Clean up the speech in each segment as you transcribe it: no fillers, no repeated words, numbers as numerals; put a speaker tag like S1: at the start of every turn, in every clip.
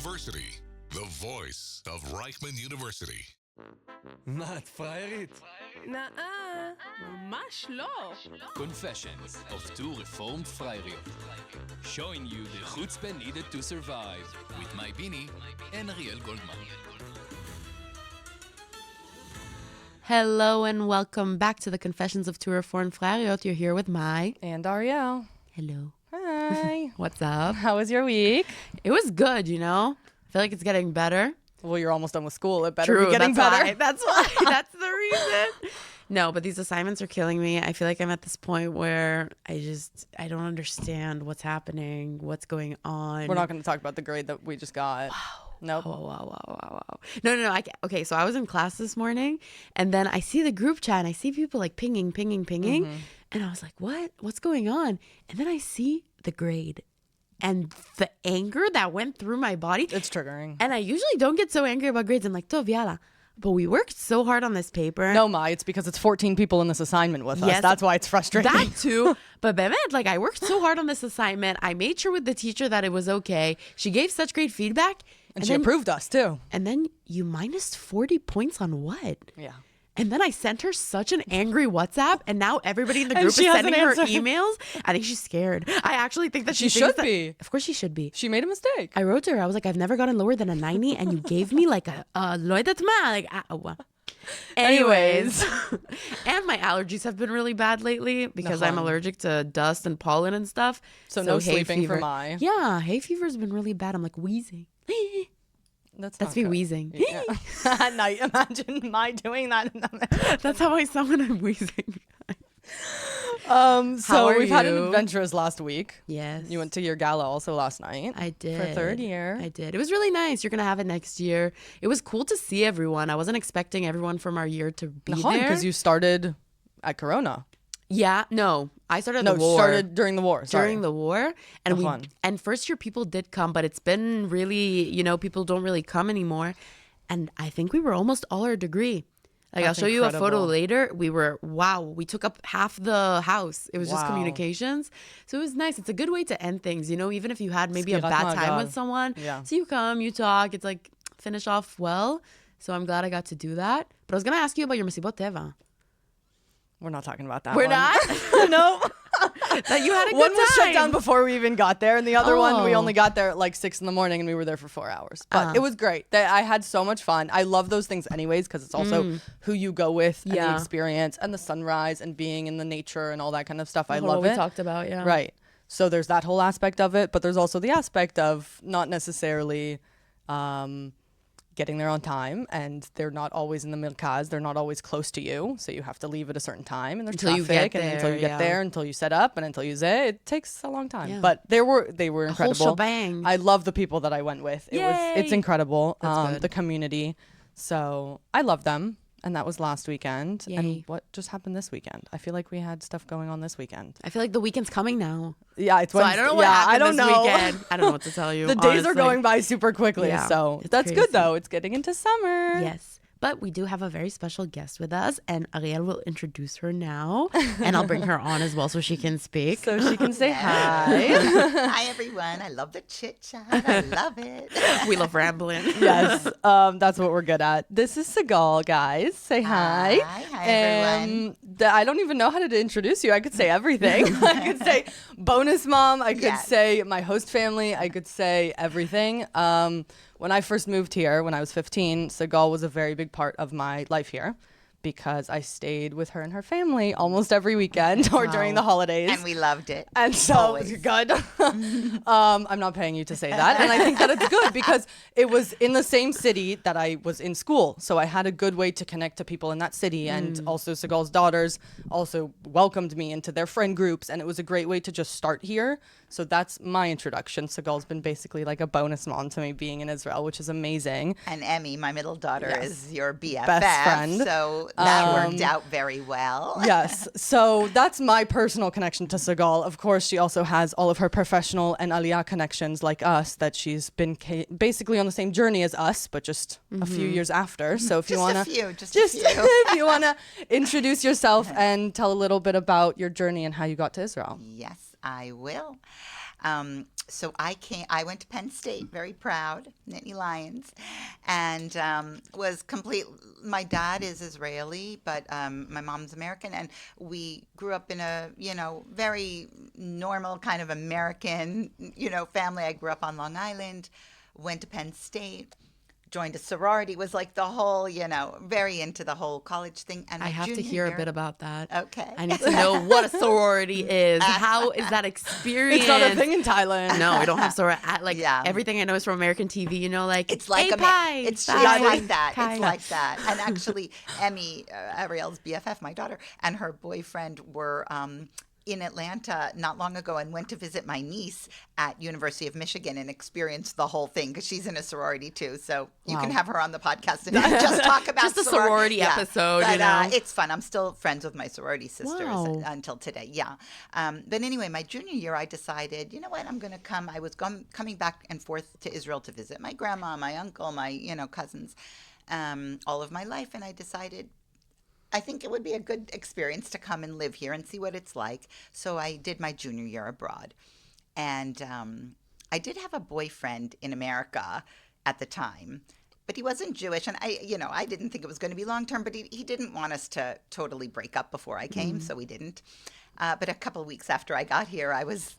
S1: University, the voice of Reichman University.
S2: מה, את פריירית?
S3: נאה, ממש לא.
S4: Confessions of two reformed Freiriots. Showing you the chutzpah needed to survive. With my Bini and Ariel Goldman.
S3: Hello and welcome back to the Confessions of Two Reformed Freiriot. You're here with Mai.
S5: And Ariel.
S3: Hello.
S5: Hi.
S3: What's up?
S5: How was your week?
S3: It was good, you know? I feel like it's getting better.
S5: Well, you're almost done with school. It better
S3: True,
S5: be getting
S3: that's
S5: better.
S3: why. That's why. That's the reason. No, but these assignments are killing me. I feel like I'm at this point where I don't understand what's happening, what's going on.
S5: We're not going to talk about the grade that we just got.
S3: Wow.
S5: Nope.
S3: Wow. No. Okay, so I was in class this morning, and then I see the group chat, and I see people like pinging.
S5: Mm-hmm.
S3: And I was like, what? What's going on? And then I see the grade. And the anger that went through my body.
S5: It's triggering.
S3: And I usually don't get so angry about grades. I'm like, Tov, yalla. But we worked so hard on this paper.
S5: No, Mai, it's because it's 14 people in this assignment with us. That's why it's frustrating.
S3: That too. But Bemet, like I worked so hard on this assignment. I made sure with the teacher that it was okay. She gave such great feedback.
S5: And she approved us too.
S3: And then you minus 40 points on what?
S5: Yeah.
S3: And then I sent her such an angry WhatsApp, and now everybody in the group is
S5: she
S3: sending her
S5: hasn't answered.
S3: emails. I think she's scared. I actually think that
S5: She
S3: thinks
S5: should
S3: that-
S5: be.
S3: Of course she should be.
S5: She made a mistake.
S3: I wrote to her. I was like, I've never gotten lower than a 90, and you gave me like a lo יודעת מה, like Anyways. And my allergies have been really bad lately because I'm allergic to dust and pollen and stuff.
S5: So no
S3: hay
S5: sleeping
S3: fever.
S5: for Mai.
S3: Yeah, hay fever's been really bad. I'm like wheezing.
S5: That's
S3: me
S5: good.
S3: wheezing.
S5: Yeah. At night, imagine Mai doing that.
S3: That's how I sound when I'm wheezing.
S5: So
S3: are
S5: we've had an
S3: you?
S5: adventurous last week.
S3: Yes.
S5: You went to your gala also last night.
S3: I did.
S5: For third year.
S3: I did. It was really nice. You're going to have it next year. It was cool to see everyone. I wasn't expecting everyone from our year to be there.
S5: Because you started at Corona.
S3: Yeah, no. I started
S5: No,
S3: the war.
S5: started during the war. Sorry.
S3: During the war. And
S5: Nachon.
S3: and first year people did come, but it's been really, people don't really come anymore. And I think we were almost all our degree. Like
S5: That's
S3: I'll show you a photo
S5: incredible.
S3: later. We took up half the house. It was just
S5: Wow.
S3: communications. So it was nice. It's a good way to end things, even if you had maybe a
S5: Sfirat
S3: bad time
S5: Magal.
S3: with someone.
S5: Yeah.
S3: So you come, you talk, it's like finish off well. So I'm glad I got to do that. But I was going to ask you about your Masibot Teva.
S5: We're not talking about that
S3: We're
S5: one.
S3: not?
S5: No.
S3: That you had a good
S5: One was shut
S3: time.
S5: down before we even got there, and the other one we
S3: Oh.
S5: only got there at like 6 a.m, and we were there for 4 hours. But it was great. I had so much fun. I love those things anyways because it's also who you go with and the
S3: Yeah.
S5: experience and the sunrise and being in the nature and all that kind of stuff. I
S3: What
S5: love
S3: we
S5: it.
S3: talked about, yeah.
S5: Right. So there's that whole aspect of it, but there's also the aspect of not necessarily getting there on time, and they're not always in the Mirkaz. They're not always close to you, so you have to leave at a certain time, and there's
S3: Until you
S5: traffic,
S3: get
S5: and until
S3: there,
S5: you get
S3: yeah.
S5: there, until you set up, and until you say it takes a long time.
S3: Yeah.
S5: But they were
S3: Whole
S5: incredible.
S3: shebang.
S5: I love the people that I went with. It's
S3: Yay.
S5: incredible.
S3: That's good.
S5: The community. So I love them. And that was last weekend.
S3: Yay.
S5: And what just happened this weekend? I feel like we had stuff going on this weekend.
S3: I feel like the weekend's coming now.
S5: Yeah, it's
S3: So I don't know what happened this weekend. I don't know what to tell you.
S5: The days are
S3: honestly.
S5: going by super quickly.
S3: Yeah,
S5: So
S3: it's
S5: that's
S3: crazy.
S5: good though. It's getting into summer.
S3: Yes. But we do have a very special guest with us, and Ariel will introduce her now, and I'll bring her on as well so she can speak.
S5: So she can say hi.
S6: Hi, everyone. I love the chit chat. I love it.
S3: We love rambling.
S5: Yes, that's what we're good at. This is Sigahl, guys. Say hi.
S6: Hi, everyone.
S5: I don't even know how to introduce you. I could say everything. I could say bonus mom. I could
S6: Yes.
S5: say my host family. I could say everything. When I first moved here, when I was 15, Sigahl was a very big part of my life here because I stayed with her and her family almost every weekend or during the holidays.
S6: And we loved it.
S5: And so
S6: Always.
S5: good. I'm not paying you to say that. And I think that it's good because it was in the same city that I was in school. So I had a good way to connect to people in that city. And also Sigahl's daughters also welcomed me into their friend groups. And it was a great way to just start here. So that's my introduction. Sigahl's been basically like a bonus mom to me being in Israel, which is amazing.
S6: And Emmy, my middle daughter, is your BFF.
S5: Best friend.
S6: So that worked out very well.
S5: Yes. So that's my personal connection to Sigahl. Of course, she also has all of her professional and Aliyah connections like us that she's been basically on the same journey as us, but just a few years after. So if you want to
S6: Just a few.
S5: if you want to introduce yourself and tell a little bit about your journey and how you got to Israel.
S6: Yes. I will. So I went to Penn State, very proud, Nittany Lions, and was complete. My dad is Israeli, but my mom's American, and we grew up in a, very normal kind of American, family. I grew up on Long Island, went to Penn State, joined a sorority, was like the whole, very into the whole college thing. And
S3: I have to hear a bit about that.
S6: Okay.
S3: I need to know what a sorority is. How is that experience?
S5: It's not a thing in Thailand.
S3: No, we don't have sorority.
S6: Yeah.
S3: Everything I know is from American TV.
S6: It's like
S3: hey,
S6: it's
S3: pie.
S6: like that.
S3: Pie.
S6: It's like that. And actually, Emmy, Ariel's BFF, my daughter, and her boyfriend were in Atlanta not long ago and went to visit my niece at University of Michigan and experienced the whole thing because she's in a sorority too. So you can have her on the podcast and just talk about
S3: just a sorority episode.
S6: But, it's fun. I'm still friends with my sorority sisters
S3: Wow.
S6: until today. Yeah. But anyway, my junior year, I decided, you know what, I'm going to come. I was coming back and forth to Israel to visit my grandma, my uncle, my cousins, all of my life, and I decided, I think it would be a good experience to come and live here and see what it's like. So I did my junior year abroad. And I did have a boyfriend in America at the time, but he wasn't Jewish. And I didn't think it was going to be long term, but he didn't want us to totally break up before I came, so we didn't. But a couple of weeks after I got here, I was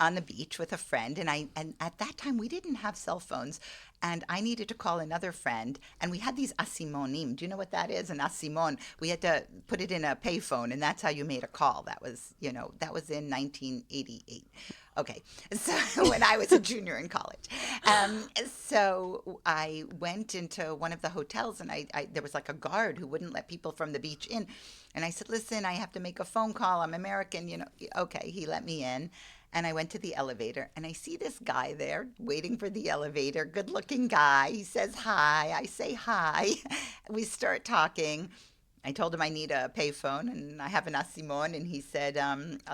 S6: on the beach with a friend, and at that time we didn't have cell phones, and I needed to call another friend, and we had these asimonim. Do you know what that is? An asimon. We had to put it in a payphone, and that's how you made a call. That was in 1988. Okay, so when I was a junior in college. So I went into one of the hotels, and I there was like a guard who wouldn't let people from the beach in. And I said, listen, I have to make a phone call. I'm American, Okay, he let me in. And I went to the elevator, and I see this guy there waiting for the elevator, good-looking guy. He says hi. I say hi. We start talking. I told him I need a payphone, and I have an asimon, and he said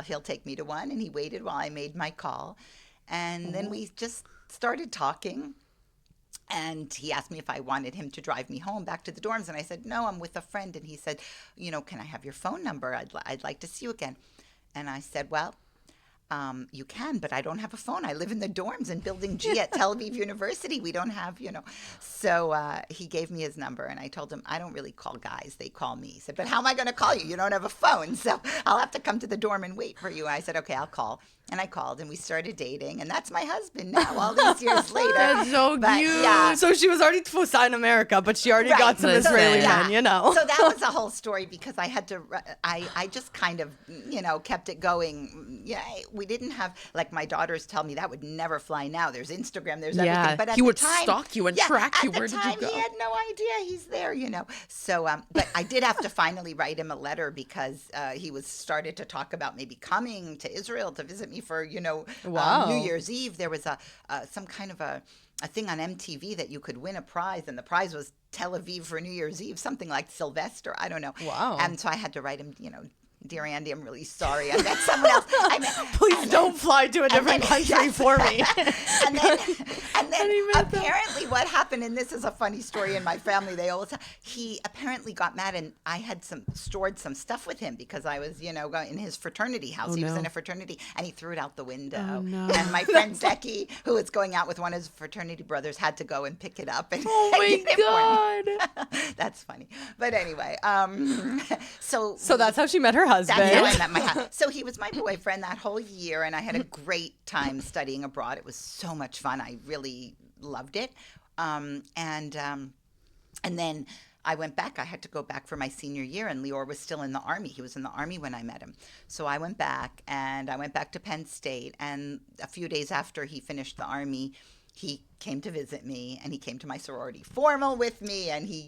S6: he'll take me to one, and he waited while I made my call. And then we just started talking, and he asked me if I wanted him to drive me home back to the dorms, and I said, no, I'm with a friend. And he said, can I have your phone number? I'd like to see you again. And I said, well, you can, but I don't have a phone. I live in the dorms in Building G at Tel Aviv University. We don't have, So he gave me his number, and I told him, I don't really call guys. They call me. He said, but how am I going to call you? You don't have a phone. So I'll have to come to the dorm and wait for you. I said, okay, I'll call. And I called, and we started dating, and that's my husband now, all these years later.
S3: That's so
S6: But,
S3: cute.
S6: yeah.
S5: So she was already tfusa in America, but she already
S6: Right.
S5: got some
S3: Listen.
S5: Israeli
S3: Yeah.
S5: men,
S6: So that was a whole story because I had to, I just kind of, kept it going. Yeah, we didn't have, like my daughters tell me, that would never fly now. There's Instagram, there's
S3: Yeah,
S6: everything. But at
S3: he
S6: the
S3: would
S6: time,
S3: stalk you and track you. Where did you
S6: At the
S3: go?
S6: time, he had no idea he's there, So, but I did have to finally write him a letter because he was started to talk about maybe coming to Israel to visit me for,
S5: Wow.
S6: New Year's Eve. There was some kind of a thing on MTV that you could win a prize, and the prize was Tel Aviv for New Year's Eve, something like Sylvester. I don't know.
S5: Wow.
S6: And so I had to write him, dear Andy, I'm really sorry. I met someone else.
S5: Please don't fly to a different country for me.
S6: And then apparently what happened, and this is a funny story in my family, he apparently got mad, and I had stored some stuff with him because I was, in his fraternity house. He was in a fraternity, and he threw it out the window.
S3: Oh, no.
S6: And my friend Zeki, who was going out with one of his fraternity brothers, had to go and pick it up. And
S3: Oh
S6: get
S3: my
S6: it for me.
S3: God.
S6: That's funny. But anyway, so
S5: that's how she met her husband.
S6: that's how I met my husband. So he was my boyfriend that whole year, and I had a great time studying abroad. It was so much fun. I really loved it. And then I went back. I had to go back for my senior year, and Lior was still in the Army. He was in the Army when I met him. So I went back, and I went back to Penn State. And a few days after he finished the Army, he came to visit me, and he came to my sorority formal with me, and he,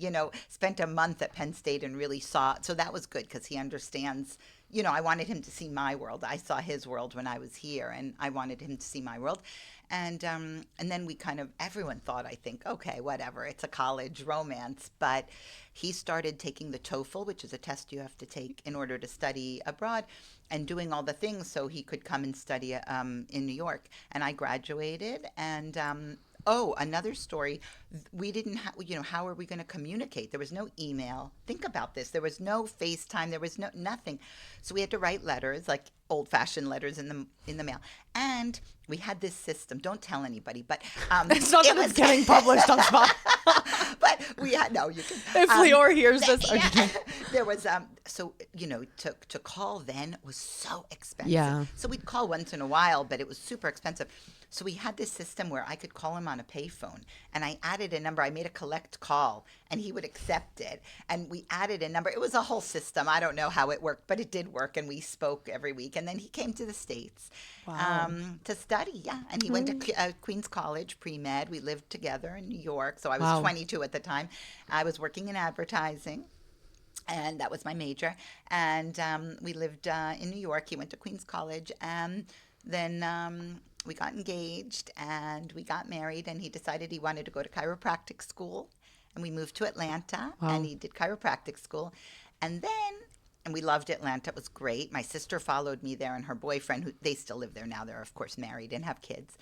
S6: spent a month at Penn State and really saw. So that was good because he understands. I wanted him to see my world. I saw his world when I was here, and I wanted him to see my world. And then we everyone thought, I think, okay, whatever, it's a college romance. But he started taking the TOEFL, which is a test you have to take in order to study abroad, and doing all the things so he could come and study in New York. And I graduated, and another story. We didn't have, how are we going to communicate? There was no email. Think about this. There was no FaceTime. There was nothing. So we had to write letters. Like old-fashioned letters in the mail. And we had this system. Don't tell anybody, but
S5: It's not that it's getting published on Spotify.
S6: but we had no. You can.
S5: If Lior hears this,
S6: Yeah. There was so to call then was so expensive.
S3: Yeah.
S6: So we'd call once in a while, but it was super expensive. So we had this system where I could call him on a payphone, and I added a number. I made a collect call, and he would accept it. And we added a number. It was a whole system. I don't know how it worked, but it did work, and we spoke every week. And then he came to the States to study. Yeah, and he went to Queens College pre-med. We lived together in New York. So I was 22 at the time. I was working in advertising. And that was my major. And we lived in New York. He went to Queens College. And then we got engaged and we got married. And he decided he wanted to go to chiropractic school. And we moved to Atlanta. And he did chiropractic school. And we loved Atlanta. It was great. My sister followed me there and her boyfriend, who they still live there now. They're, of course, married and have kids.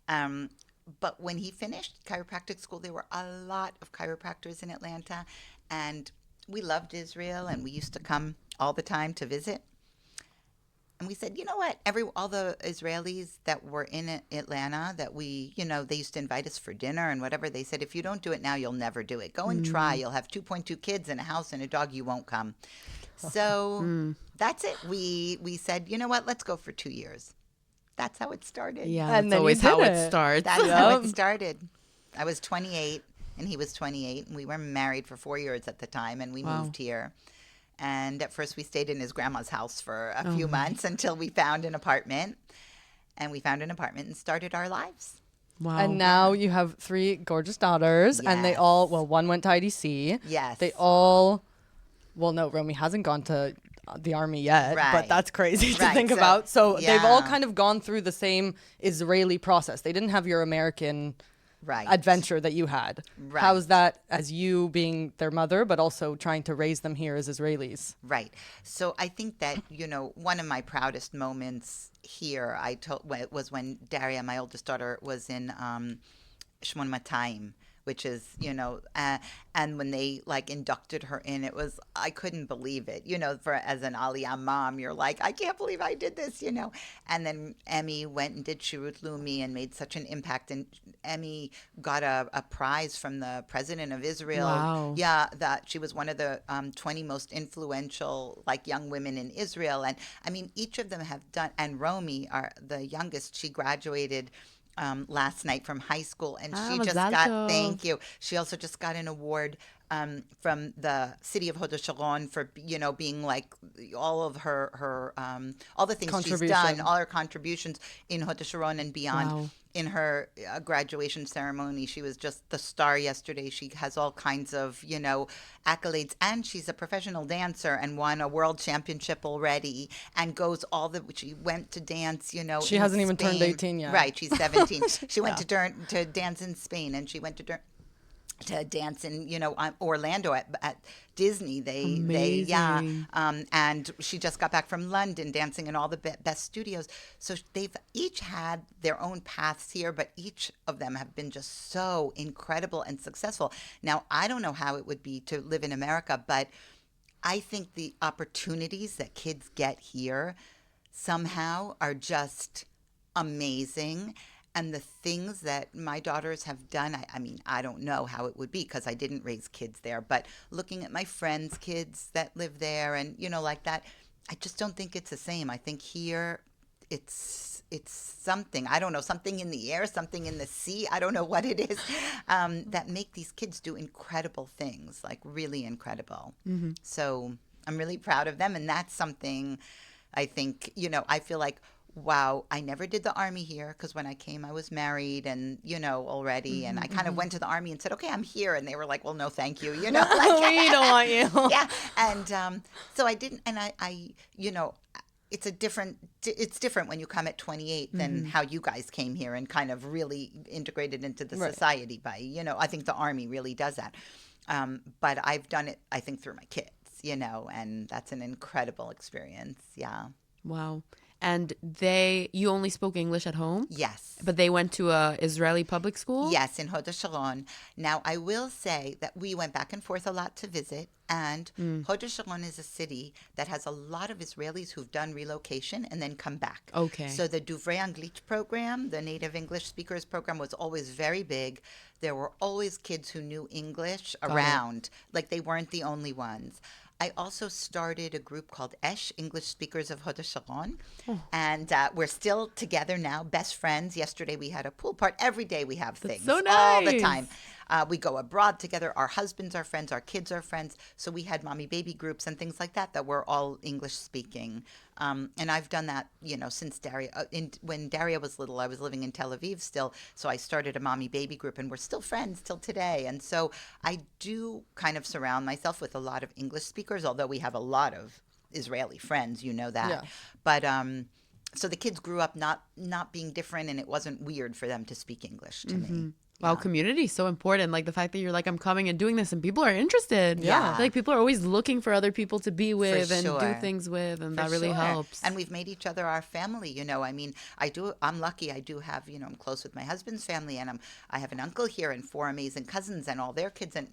S6: But when he finished chiropractic school, there were a lot of chiropractors in Atlanta. And we loved Israel, and we used to come all the time to visit. And we said, you know what? All the Israelis that were in Atlanta that we, they used to invite us for dinner and whatever. They said, if you don't do it now, you'll never do it. Go and try. You'll have 2.2 kids and a house and a dog. You won't come. So that's it. We said, you know what? Let's go for 2 years. That's how it started.
S3: Yeah,
S5: And
S3: that's
S5: then you
S3: always how
S5: did
S3: it
S5: it.
S3: starts.
S6: That's how it started. I was 28 and he was 28, and we were married for 4 years at the time, and we moved here. And at first we stayed in his grandma's house for a few months until we found an apartment. And we found an apartment and started our lives.
S3: Wow.
S5: And now you have 3 gorgeous daughters, and they
S6: Yes.
S5: all, one went to IDC.
S6: Yes.
S5: They all, no, Romy hasn't gone to the army yet, but
S6: Right.
S5: that's crazy to
S6: Right,
S5: think
S6: so,
S5: about. So they've all
S6: yeah.
S5: kind of gone through the same Israeli process. They didn't have your American
S6: Right.
S5: adventure that you had.
S6: Right.
S5: How's that as you being their mother, but also trying to raise them here as Israelis?
S6: Right. So I think that, one of my proudest moments here, was when Daria, my oldest daughter, was in Shmon Matayim, which is, and when they inducted her in, I couldn't believe it. As an Aliyah mom, you're like, I can't believe I did this, And then Emmy went and did Shirut Lumi and made such an impact. And Emmy got a prize from the president of Israel.
S3: Wow.
S6: Yeah, that she was one of the 20 most influential young women in Israel. And I mean, each of them have done. And Romy, the youngest, she graduated last night from high school, and she just
S3: Mazal
S6: got
S3: tov.
S6: thank you. She also just got an award from the city of Hod HaSharon for being all of her all the things she's done,
S5: Contribution.
S6: all her contributions in Hod HaSharon and beyond.
S3: Wow.
S6: In her graduation ceremony, she was just the star yesterday. She has all kinds of accolades, and she's a professional dancer and won a world championship already, and she went to dance.
S5: She
S6: in
S5: hasn't even turned
S6: Spain.
S5: 18 yet.
S6: Right, she's 17. She went to dance in Spain, and she went to dance in Orlando at Disney.
S3: Amazing.
S6: And she just got back from London dancing in all the best studios. So they've each had their own paths here, but each of them have been just so incredible and successful. Now, I don't know how it would be to live in America, but I think the opportunities that kids get here somehow are just amazing. And the things that my daughters have done, I mean, I don't know how it would be because I didn't raise kids there. But looking at my friends' kids that live there and, like that, I just don't think it's the same. I think here it's something, I don't know, something in the air, something in the sea. I don't know what it is that make these kids do incredible things, really incredible. Mm-hmm. So I'm really proud of them. And that's something I think, I feel like, wow, I never did the army here because when I came, I was married and, already. And I kind of went to the army and said, okay, I'm here. And they were like, well, no, thank you.
S5: We don't want you.
S6: Yeah. And so I didn't. And I it's different when you come at 28 than how you guys came here and kind of really integrated into the society by, I think the army really does that. But I've done it, I think, through my kids, and that's an incredible experience. Yeah.
S3: Wow. And you only spoke English at home?
S6: Yes.
S3: But they went to a Israeli public school?
S6: Yes, in Hod Sharon. Now, I will say that we went back and forth a lot to visit, and Hod Sharon is a city that has a lot of Israelis who've done relocation and then come back.
S3: Okay.
S6: So the Duvrei Anglit program, the native English speakers program, was always very big. There were always kids who knew English around. Like, they weren't the only ones. I also started a group called Esh, English Speakers of Hod Sharon. And we're still together now, best friends. Yesterday we had a pool party. Every day we have things.
S3: so
S6: All the
S3: nice.
S6: time. We go abroad together. Our husbands are friends. Our kids are friends. So we had mommy baby groups and things like that were all English speaking. And I've done that, since Daria. When Daria was little, I was living in Tel Aviv still. So I started a mommy baby group, and we're still friends till today. And so I do kind of surround myself with a lot of English speakers, although we have a lot of Israeli friends, you know that.
S5: Yeah.
S6: But so the kids grew up not being different, and it wasn't weird for them to speak English to me.
S3: Wow, community is so important. Like the fact that you're like, I'm coming and doing this, and people are interested.
S6: Yeah.
S3: Like people are always looking for other people to be with and do
S6: sure.
S3: things with, and
S6: For
S3: that really
S6: sure.
S3: helps.
S6: And we've made each other our family, I mean, I'm lucky. I do have, I'm close with my husband's family, and I have an uncle here and 4 amazing cousins and all their kids. And,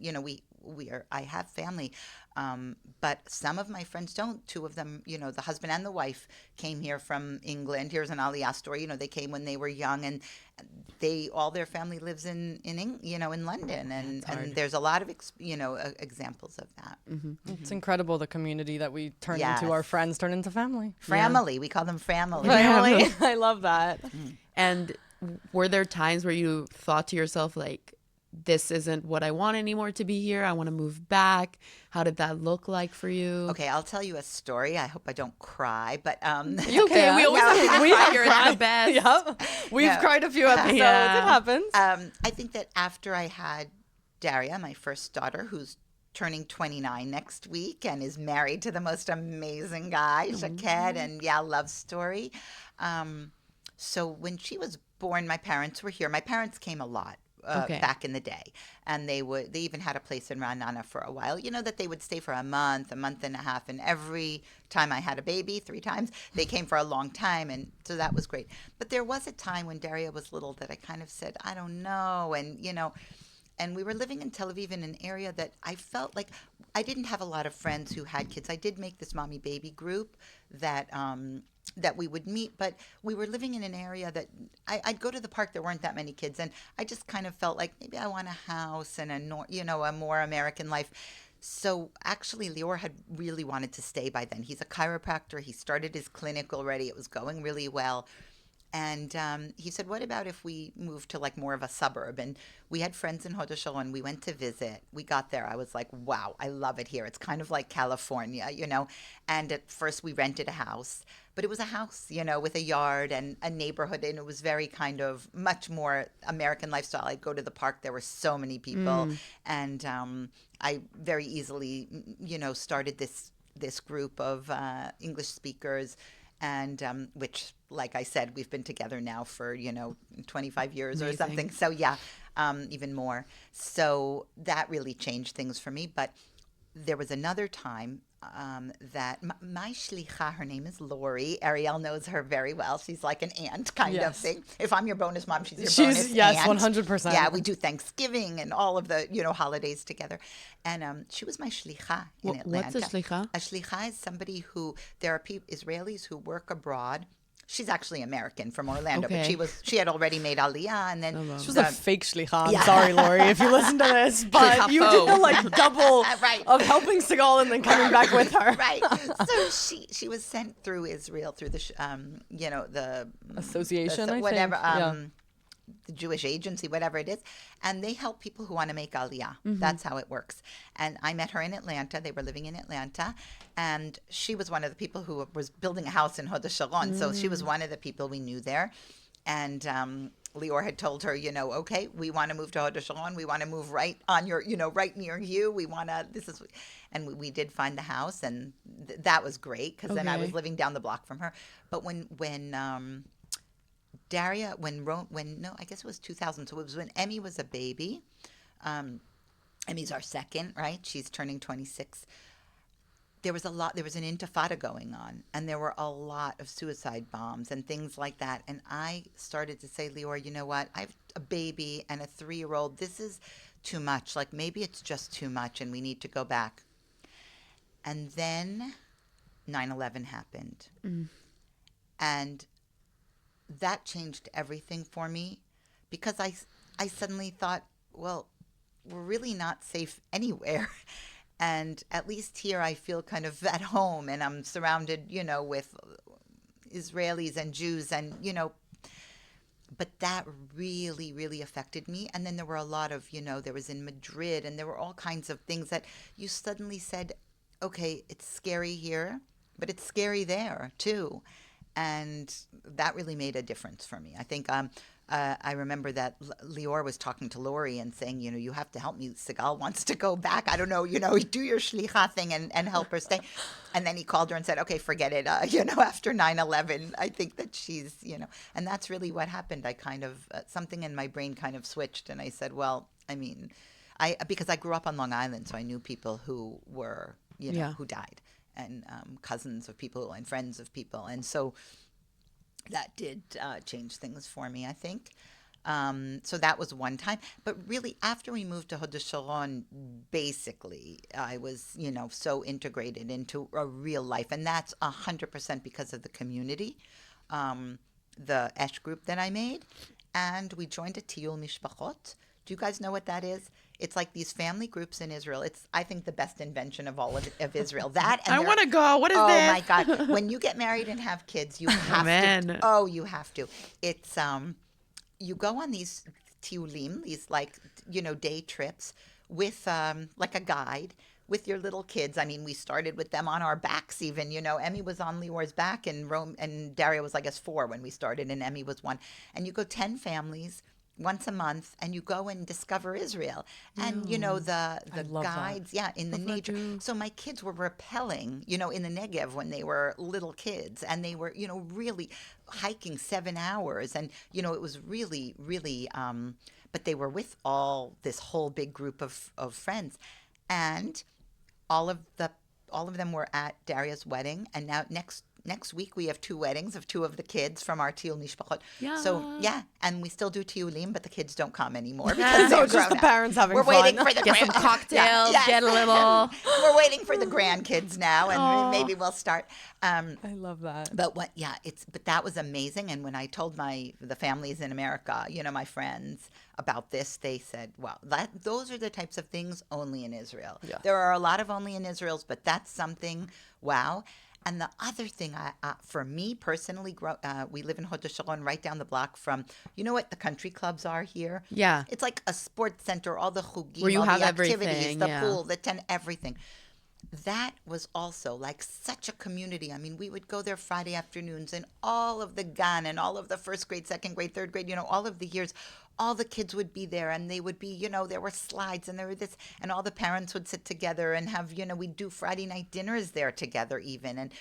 S6: I have family. But some of my friends don't. 2 of them, the husband and the wife came here from England. Here's an Aliyah story. They came when they were young, and all their family lives in London, and there's a lot of examples of that.
S5: It's incredible, the community that we turn into. Our
S6: Yes.
S5: friends turn into family.
S6: Family, we call them family.
S5: Family. I love that.
S3: And were there times where you thought to yourself, like, this isn't what I want anymore to be here. I want to move back. How did that look like for you?
S6: Okay, I'll tell you a story. I hope I don't cry, but
S3: You okay? We always have
S5: We have
S3: You're
S5: cried.
S3: the best.
S5: Yep. We've
S6: No.
S5: cried a few episodes.
S3: Yeah.
S5: It happens.
S6: I think that after I had Daria, my first daughter, who's turning 29 next week and is married to the most amazing guy, Shaked, and love story. So when she was born, my parents were here. My parents came a lot.
S3: Okay.
S6: Back in the day, and they even had a place in Ra'anana for a while, that they would stay for a month and a half, and every time I had a baby, 3 times, they came for a long time, and so that was great. But there was a time when Daria was little that I kind of said, I don't know, and we were living in Tel Aviv in an area that I felt like I didn't have a lot of friends who had kids. I did make this mommy baby group that we would meet, but we were living in an area that I'd go to the park. There weren't that many kids, and I just kind of felt like maybe I want a house and a more American life. So actually, Lior had really wanted to stay by then. He's a chiropractor. He started his clinic already. It was going really well. And he said, what about if we moved to like more of a suburb? And we had friends in Hod Sharon. We went to visit. We got there. I was like, wow, I love it here. It's kind of like California, And at first we rented a house. But it was a house, with a yard and a neighborhood. And it was very kind of much more American lifestyle. I'd go to the park. There were so many people. And I very easily, started this group of English speakers. And which, like I said, we've been together now for, 25 years or something. So, even more. So that really changed things for me. But there was another time that my shlicha, her name is Lori. Ariel knows her very well. She's like an aunt kind of thing. If I'm your bonus mom, she's your bonus aunt.
S5: Yes, 100%.
S6: Yeah, we do Thanksgiving and all of the, holidays together. And she was my shlicha in Atlanta.
S3: What's a shlicha?
S6: A shlicha is somebody who, there are Israelis who work abroad. She's actually American from Orlando,
S3: Okay.
S6: but she had already made Aliyah, and then
S5: She was a fake shlicha. I'm sorry, Lori, if you listen to this, but you did the double
S6: Right.
S5: of helping Sigahl and then coming back with her.
S6: Right. So she was sent through Israel through the
S5: Association, I think.
S6: whatever
S5: Yeah.
S6: the Jewish agency, whatever it is, and they help people who want to make Aliyah. That's how it works. And I met her in Atlanta. They were living in Atlanta, and she was one of the people who was building a house in Hod Sharon. So she was one of the people we knew there, and Lior had told her, okay, we want to move to Hod Sharon. We want to move right on your, right near you. We want to. And we did find the house, and that was great because then I was living down the block from her. But when Daria, I guess it was 2000. So it was when Emmy was a baby. Emmy's our second, right? She's turning 26. there was an intifada going on, and there were a lot of suicide bombs and things like that. And I started to say, Lior, you know what? I have a baby and a 3-year-old. This is too much. Like, maybe it's just too much and we need to go back. And then 9/11 happened. And that changed everything for me, because I suddenly thought, well, we're really not safe anywhere. And at least here I feel kind of at home, and I'm surrounded, with Israelis and Jews, and, but that really, really affected me. And then there were a lot of, there was in Madrid, and there were all kinds of things that you suddenly said, okay, it's scary here, but it's scary there too. And that really made a difference for me. I think I remember that Lior was talking to Lori and saying, you have to help me. Sigahl wants to go back. I don't know, do your shlicha thing and help her stay. And then he called her and said, okay, forget it. After 9/11, I think that she's, and that's really what happened. I kind of, something in my brain kind of switched. And I said, well, I mean, because I grew up on Long Island, so I knew people who were, who died, and cousins of people and friends of people. And so that did change things for me, I think. So that was one time. But really, after we moved to Hod Sharon, basically, I was, so integrated into a real life. And that's 100% because of the community, the Esh group that I made. And we joined a Tiyul Mishpachot. Do you guys know what that is? It's like these family groups in Israel. It's, I think, the best invention of all of Israel. That and
S3: I want to go. What is this?
S6: Oh my God! When you get married and have kids, you have to. Oh, you have to. It's you go on these tiulim, these day trips with like a guide with your little kids. I mean, we started with them on our backs even. Emmy was on Lior's back, and Daria was, I guess, 4 when we started, and Emmy was 1. And you go 10 families once a month, and you go and discover Israel, and the guides, in the nature. So my kids were rappelling, in the Negev when they were little kids, and they were, really hiking 7 hours, and it was really, really. But they were with this whole big group of friends, and all of them were at Daria's wedding, and now next week we have 2 weddings of 2 of the kids from our Tiyul Mishpachot. Yeah. So and we still do Tiyulim, but the kids don't come anymore because
S5: so it's just the parents having
S6: We're
S5: fun.
S6: waiting for the
S3: Get some cocktails, get a little.
S6: We're waiting for the grandkids now, and maybe we'll start.
S5: I love that.
S6: But but that was amazing. And when I told the families in America, my friends, about this, they said, well, those are the types of things only in Israel. Yeah. There are a lot of only in Israel's, but that's something, wow. And the other thing, for me personally, we live in Hod Sharon, right down the block from, what the country clubs are here?
S3: Yeah.
S6: It's like a sports center, all the chugim,
S3: where you
S6: all
S3: have
S6: the activities,
S3: everything,
S6: the pool, the everything. That was also like such a community. I mean, we would go there Friday afternoons, and all of the gan and all of the first grade, second grade, third grade, all of the years, all the kids would be there, and they would be, there were slides, and there were this, and all the parents would sit together and have, we'd do Friday night dinners there together even, and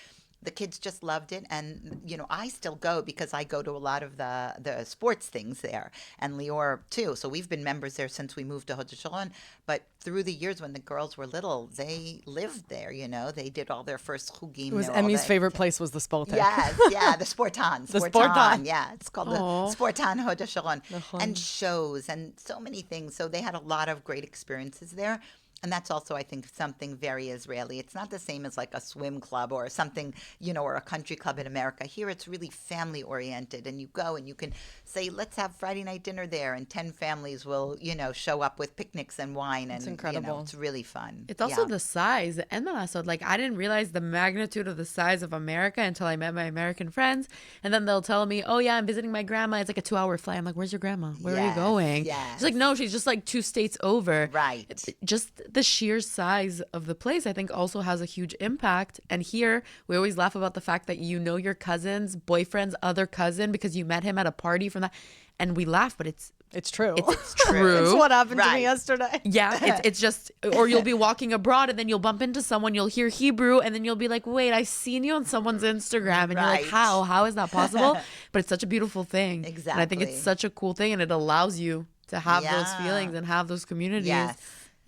S6: the kids just loved it. And, I still go because I go to a lot of the sports things there, and Lior too. So we've been members there since we moved to Hod Sharon. But through the years when the girls were little, they lived there, they did all their first chugim.
S5: It was Emmy's favorite place was the Sportek.
S6: Yes, the Sportan.
S5: The Sportan.
S6: Yeah, it's called the Sportan Hod Sharon. And shows and so many things. So they had a lot of great experiences there. And that's also, I think, something very Israeli. It's not the same as like a swim club or something, or a country club in America. Here it's really family oriented, and you go and you can say, let's have Friday night dinner there, and 10 families will, show up with picnics and wine. And
S5: it's incredible.
S6: It's really fun.
S3: It's also the size. And then also, I didn't realize the magnitude of the size of America until I met my American friends. And then they'll tell me, oh yeah, I'm visiting my grandma. It's like a 2-hour flight. I'm like, where's your grandma? Where are you going?
S6: Yes.
S3: She's like, no, she's just like 2 states over.
S6: Right.
S3: Just the sheer size of the place, I think, also has a huge impact. And here we always laugh about the fact that your cousin's boyfriend's other cousin because you met him at a party from that, and we laugh, but it's
S5: true.
S3: It's true.
S5: It's what happened to me yesterday.
S3: Yeah, it's just, or you'll be walking abroad and then you'll bump into someone, you'll hear Hebrew, and then you'll be like, wait, I've seen you on someone's Instagram, and you're like, how is that possible? But it's such a beautiful thing.
S6: Exactly.
S3: And I think it's such a cool thing, and it allows you to have those feelings and have those communities.
S6: Yes.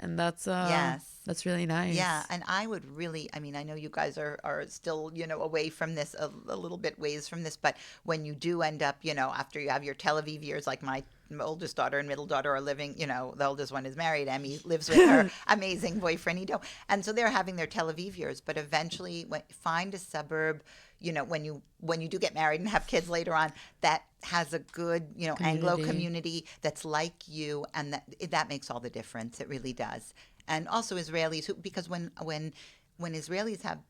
S3: And that's
S6: Yes.
S3: that's really nice.
S6: Yeah, and I would really, I mean, I know you guys are still, away from this, a little bit ways from this, but when you do end up, after you have your Tel Aviv years, like my oldest daughter and middle daughter are living, the oldest one is married, Emmy lives with her amazing boyfriend, Ido. And so they're having their Tel Aviv years, but eventually find a suburb, when you do get married and have kids later on, that has a good, Anglo community that's like you, and that makes all the difference. It really does. And also Israelis because when Israelis have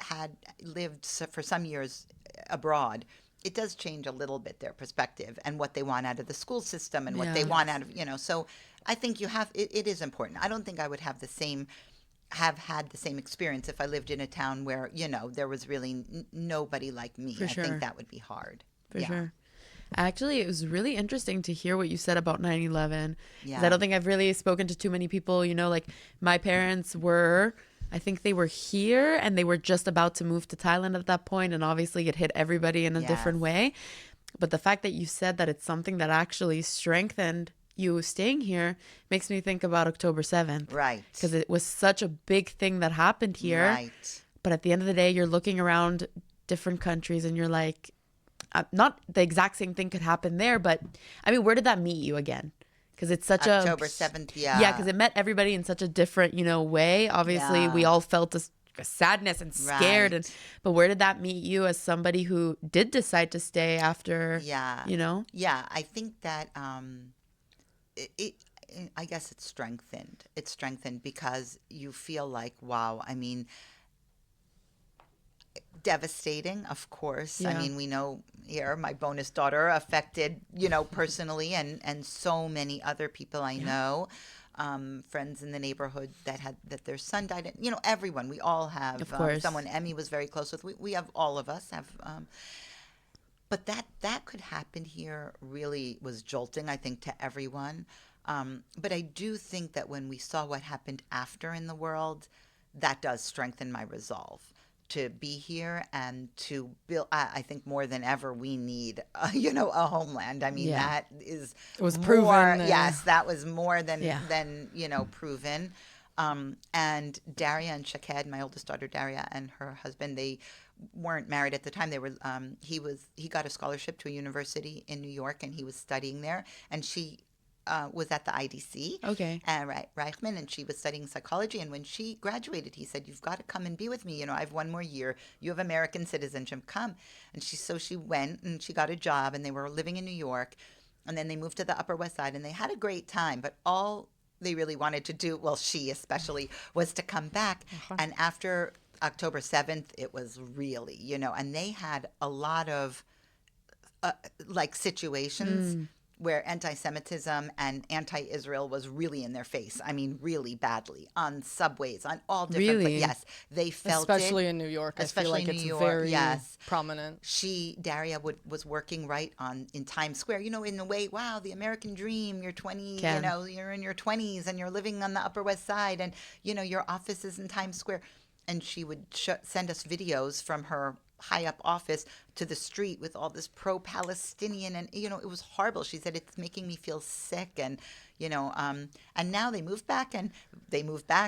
S6: had lived for some years abroad, it does change a little bit their perspective and what they want out of the school system and what they want out of, so I think it is important. I don't think I would have had the same experience if I lived in a town where, there was really nobody like me. I think that would be hard.
S3: For sure. Actually, it was really interesting to hear what you said about 9/11.
S6: Yeah.
S3: I don't think I've really spoken to too many people, like my parents I think they were here and they were just about to move to Thailand at that point, and obviously it hit everybody in a different way. But the fact that you said that it's something that actually strengthened you staying here makes me think about October 7th.
S6: Right.
S3: Because it was such a big thing that happened here.
S6: Right.
S3: But at the end of the day, you're looking around different countries and you're like, not the exact same thing could happen there, but I mean, where did that meet you again? Because it's such
S6: October 7th, yeah.
S3: Yeah, because it met everybody in such a different, way. Obviously, we all felt a sadness and scared.
S6: Right.
S3: But where did that meet you as somebody who did decide to stay after,
S6: Yeah. Yeah, I think that I guess it's strengthened. It's strengthened because you feel like, wow, I mean, devastating, of course.
S3: Yeah.
S6: I mean, we know here my bonus daughter affected, personally, and so many other people I know, friends in the neighborhood that their son died. And, everyone, we all have
S3: Of course.
S6: someone Emmy was very close with. We have, all of us have. But that could happen here really was jolting, I think, to everyone. But I do think that when we saw what happened after in the world, that does strengthen my resolve to be here and to build. I think more than ever we need, a homeland. I mean, that is
S5: It was
S6: more,
S5: proven.
S6: Yes, that was more than proven. And Daria and Shaked, my oldest daughter Daria, and her husband, they weren't married at the time. They were. He got a scholarship to a university in New York, and he was studying there. And she was at the IDC.
S3: Okay.
S6: Reichman, and she was studying psychology. And when she graduated, he said, "You've got to come and be with me. I have one more year. You have American citizenship. Come." And she went and she got a job, and they were living in New York. And then they moved to the Upper West Side, and they had a great time. But all they really wanted to do, well, she especially, was to come back. And after October 7th, it was really, and they had a lot of situations where anti-Semitism and anti-Israel was really in their face. I mean, really badly, on subways, on all different
S3: Really?
S6: Yes, they felt
S5: Especially
S6: it.
S5: in New York.
S6: Especially
S5: I feel like
S6: in
S5: it's
S6: New York,
S5: very
S6: yes.
S5: prominent.
S6: Daria was working right in Times Square, in a way, wow, the American dream, you're 20,
S3: Ken.
S6: you're in your 20s and you're living on the Upper West Side and, your office is in Times Square. And she would send us videos from her high up office to the street with all this pro-Palestinian, and it was horrible. She said, it's making me feel sick, and and now they moved back,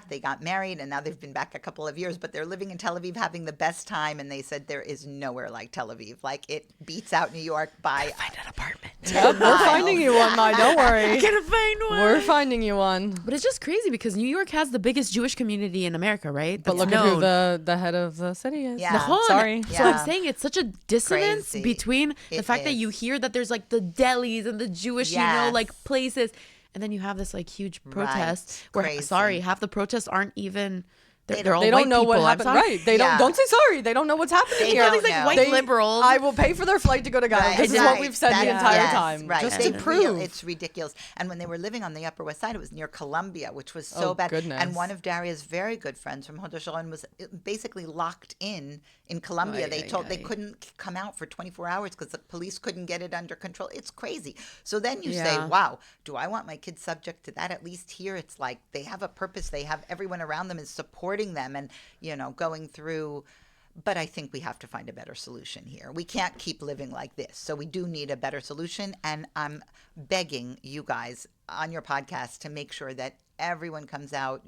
S6: they got married, and now they've been back a couple of years, but they're living in Tel Aviv having the best time, and they said there is nowhere like Tel Aviv. Like, it beats out New York by
S3: Find an apartment.
S5: Yep, we're finding you one, Mai. Don't worry.
S3: Gonna find one.
S5: We're finding you one.
S3: But it's just crazy because New York has the biggest Jewish community in America, right?
S5: But
S3: That's
S5: look at who
S3: known.
S5: the head of the city is.
S6: Yeah.
S3: Nahon.
S5: Sorry.
S3: So
S6: Yeah.
S3: I'm saying it's such a dissonance
S6: Crazy.
S3: between the
S6: It
S3: fact that
S6: is.
S3: you hear that there's like the delis and the Jewish,
S6: Yes.
S3: places, and then you have this like huge protest where,
S6: Crazy.
S3: sorry, half the protests aren't even. They're all
S5: They
S3: white
S5: don't know
S3: people.
S5: what
S3: I'm
S5: happened.
S3: sorry.
S5: Right. They
S6: Yeah.
S5: don't say sorry. They don't know what's happening
S6: They
S5: here.
S6: don't
S3: These like
S6: know.
S3: white liberals.
S5: I will pay for their flight to go to Gaza.
S3: Right.
S5: This is what we've said the
S6: That's-
S5: entire
S6: yes,
S5: time.
S6: Right.
S5: Just
S6: They
S5: to prove.
S6: It's ridiculous. And when they were living on the Upper West Side, it was near Columbia, which was so
S5: Oh,
S6: bad.
S5: goodness.
S6: And one of Daria's very good friends from Hod HaSharon was basically locked in Columbia.
S3: Ay,
S6: They
S3: ay,
S6: told they
S3: ay.
S6: couldn't come out for 24 hours because the police couldn't get it under control. It's crazy. So then you
S3: Yeah.
S6: say, wow, do I want my kids subject to that? At least here it's like they have a purpose. They have everyone around them is supporting them and, going through. But I think we have to find a better solution here. We can't keep living like this. So we do need a better solution. And I'm begging you guys on your podcast to make sure that everyone comes out,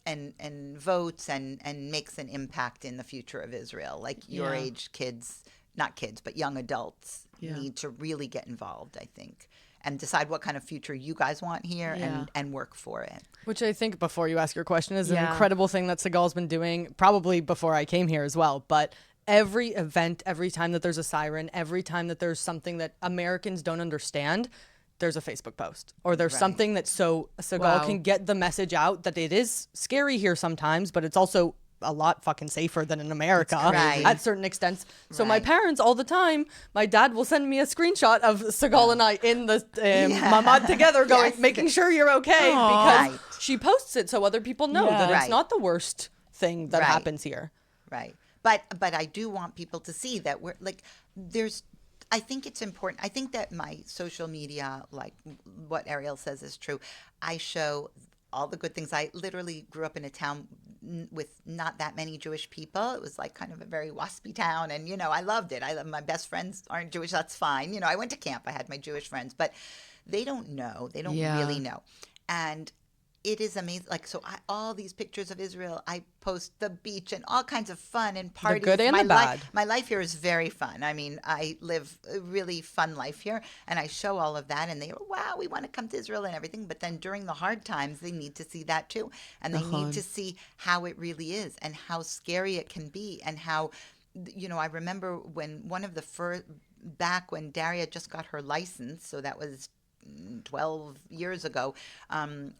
S6: and votes and makes an impact in the future of Israel. Like your
S3: Yeah.
S6: age kids, not kids, but young adults
S3: Yeah.
S6: need to really get involved, I think, and decide what kind of future you guys want here
S3: Yeah.
S6: and work for it.
S5: Which I think, before you ask your question, is an
S3: Yeah.
S5: incredible thing that Sigal's been doing, probably before I came here as well. But every event, every time that there's a siren, every time that there's something that Americans don't understand, there's a Facebook post or there's
S6: Right.
S5: something that so Sigal
S3: Wow.
S5: can get the message out that it is scary here sometimes, but it's also a lot fucking safer than in America
S6: Right.
S5: at certain extents. So my
S6: Right.
S5: parents all the time, my dad will send me a screenshot of Sigal and I in the mamad together going,
S6: Yes.
S5: making sure you're okay,
S3: Aw.
S5: because
S6: Right.
S5: she posts it so other people know
S3: Yeah.
S5: that it's
S6: Right.
S5: not the worst thing that
S6: Right.
S5: happens here.
S6: Right. But I do want people to see that we're like I think it's important. I think that my social media, like what Ariel says is true. I show all the good things. I literally grew up in a town with not that many Jewish people. It was like kind of a very waspy town, and I loved it. My best friends aren't Jewish. That's fine. I went to camp. I had my Jewish friends, but they don't know. They don't
S3: Yeah.
S6: really know, and it is amazing. Like, so all these pictures of Israel, I post the beach and all kinds of fun and parties.
S5: good and
S6: my
S5: the bad.
S6: My life here is very fun. I mean, I live a really fun life here, and I show all of that, and they go, wow, we want to come to Israel and everything. But then during the hard times, they need to see that too. And they need to see how it really is and how scary it can be and how, I remember when one of the first, back when Daria just got her license, so that was 12 years ago,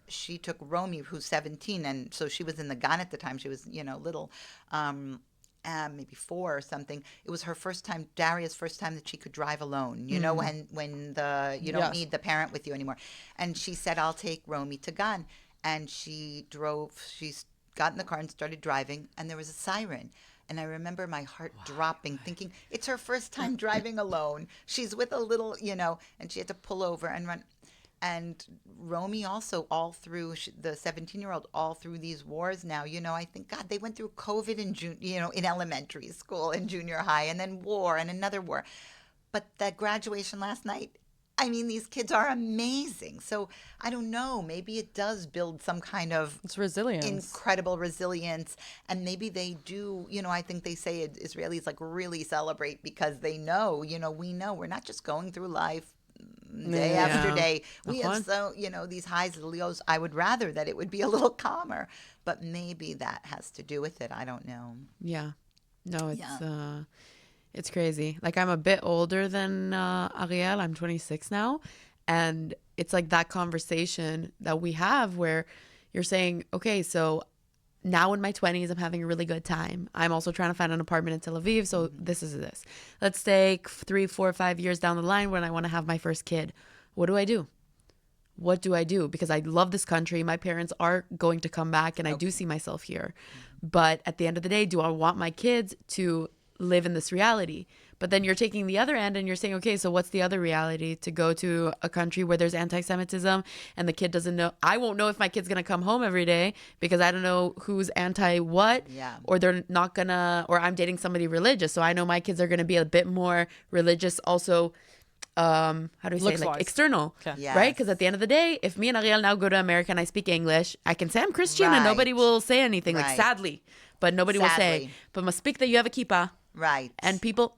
S6: she took Romy, who's 17, and so she was in the Gan at the time. She was, little, maybe 4 or something. It was her first time, Daria's first time that she could drive alone. You know, when you don't
S5: Yes.
S6: need the parent with you anymore. And she said, "I'll take Romy to Gan," and she drove. She got in the car and started driving, and there was a siren. And I remember my heart dropping, thinking, it's her first time driving alone. She's with a little, and she had to pull over and run. And Romy also, all through the 17-year-old, all through these wars now, I think, God, they went through COVID in elementary school and junior high, and then war and another war. But that graduation last night, I mean, these kids are amazing. So I don't know. Maybe it does build some kind of
S5: It's resilience.
S6: incredible resilience. And maybe they do, I think they say Israelis like really celebrate because they know, we know we're not just going through life day after day. We have these highs and lows. I would rather that it would be a little calmer, but maybe that has to do with it. I don't know.
S3: Yeah. No, it's crazy. Like, I'm a bit older than Ariel. I'm 26 now. And it's like that conversation that we have where you're saying, okay, so now in my 20s, I'm having a really good time. I'm also trying to find an apartment in Tel Aviv. So this is this. Let's take 3, 4, 5 years down the line when I want to have my first kid. What do I do? What do I do? Because I love this country. My parents are going to come back and I do see myself here. But at the end of the day, do I want my kids to live in this reality? But then you're taking the other end and you're saying, okay, so what's the other reality? To go to a country where there's anti-Semitism and the kid doesn't know. I won't know if my kid's going to come home every day because I don't know who's anti what.
S6: Yeah.
S3: Or they're not going to, or I'm dating somebody religious. So I know my kids are going to be a bit more religious also. How do we say,
S5: Looks-wise.
S3: like external,
S6: Yes.
S3: right? Because at the end of the day, if me and Ariel now go to America and I speak English, I can say I'm Christian and nobody
S6: Right.
S3: will say anything, like
S6: Right.
S3: sadly, but nobody will say,
S6: Sadly.
S3: but must speak that you have a kippah.
S6: Right.
S3: And people,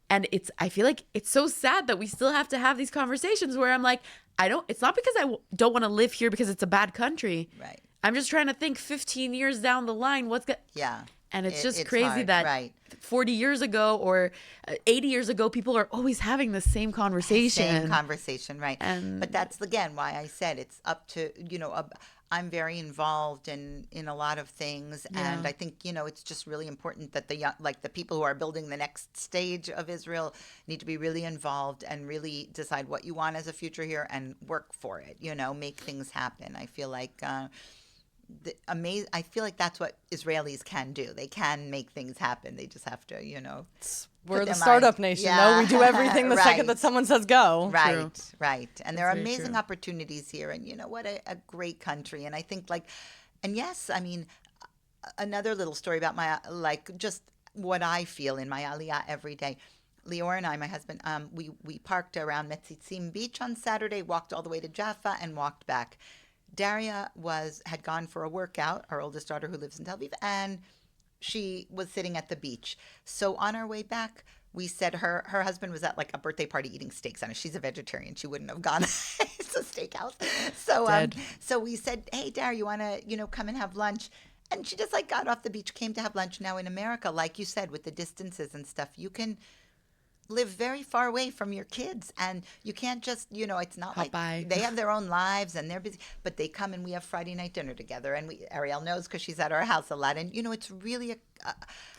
S3: and I feel like it's so sad that we still have to have these conversations where I'm like, it's not because I don't want to live here because it's a bad country.
S6: Right.
S3: I'm just trying to think 15 years down the line,
S6: Yeah.
S3: and it's just
S6: It's
S3: crazy
S6: hard,
S3: that
S6: right.
S3: 40 years ago or 80 years ago, people are always having the same conversation.
S6: Same conversation, right?
S3: And-
S6: but that's again why I said it's up to I'm very involved in a lot of things, and I think it's just really important that the people who are building the next stage of Israel need to be really involved and really decide what you want as a future here and work for it. Make things happen. I feel like. I feel like that's what Israelis can do. They can make things happen. They just have to,
S5: We're
S6: put
S5: the
S6: their
S5: startup
S6: mind-
S5: nation,
S6: Yeah.
S5: though. We do everything the second
S6: Right.
S5: that someone says go.
S6: Right, right. And there are
S3: very
S6: amazing
S3: true.
S6: opportunities here. And what a great country. And I think and yes, I mean, another little story about just what I feel in my aliyah every day. Lior and I, my husband, we parked around Metzitzim Beach on Saturday, walked all the way to Jaffa and walked back. Daria had gone for a workout, our oldest daughter who lives in Tel Aviv, and she was sitting at the beach. So on our way back, we said her husband was at like a birthday party eating steaks. I know she's a vegetarian. She wouldn't have gone. It's a steakhouse. So so we said, hey, Daria, you want to, come and have lunch? And she just like got off the beach, came to have lunch. Now in America, like you said, with the distances and stuff, you can live very far away from your kids, and you can't just, it's not like
S3: by.
S6: They have their own lives and they're busy, but they come and we have Friday night dinner together, and Ariel knows because she's at our house a lot, and it's really a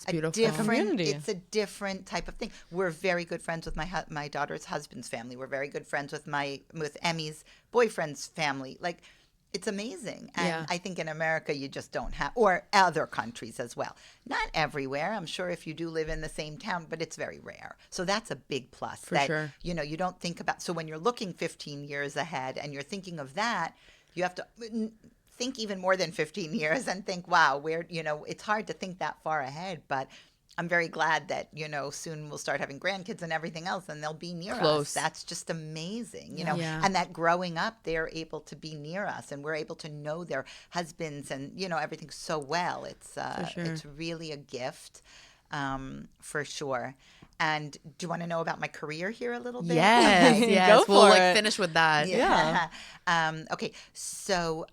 S3: beautiful.
S6: different
S5: Community.
S6: It's a different type of thing. We're very good friends with my daughter's husband's family. We're very good friends with Emmy's boyfriend's family. Like, it's amazing. And
S3: Yeah.
S6: I think in America, you just don't have, or other countries as well. Not everywhere. I'm sure if you do live in the same town, but it's very rare. So that's a big plus.
S3: For sure.
S6: You don't think about, so when you're looking 15 years ahead and you're thinking of that, you have to think even more than 15 years and think, wow, it's hard to think that far ahead, but I'm very glad that, soon we'll start having grandkids and everything else, and they'll be near
S3: Close.
S6: us. That's just amazing,
S3: Yeah.
S6: and that growing up, they're able to be near us, and we're able to know their husbands and, everything so well. It's,
S3: sure.
S6: it's really a gift, for sure. And do you want to know about my career here a little bit?
S3: Yes, yes.
S5: Go
S3: We'll
S5: for it.
S3: finish with that.
S6: Yeah. Okay. So